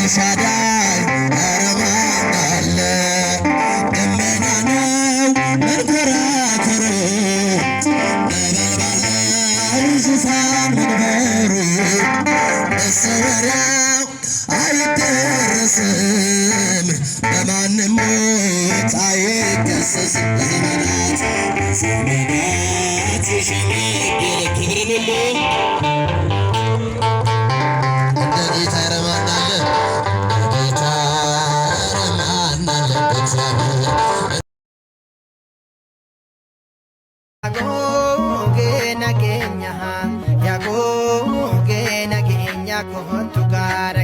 ኤልሻዳይ ኧረ ማን አለ ደመና ነው መንኮራኩሩ ነበልባል ነው ዙፋን መንበሩ መሰወሪያው አይደረስም በማንም ሞት አይገሰስም ለዘመናት ዘመናት የሸመገለ ክብርን ሁሉ እንደ ጌታ ኧረ ማን አለ ጌታ ኧረ ማን አለ በእግዚአብሔር Yago ge nagenya kohontu gara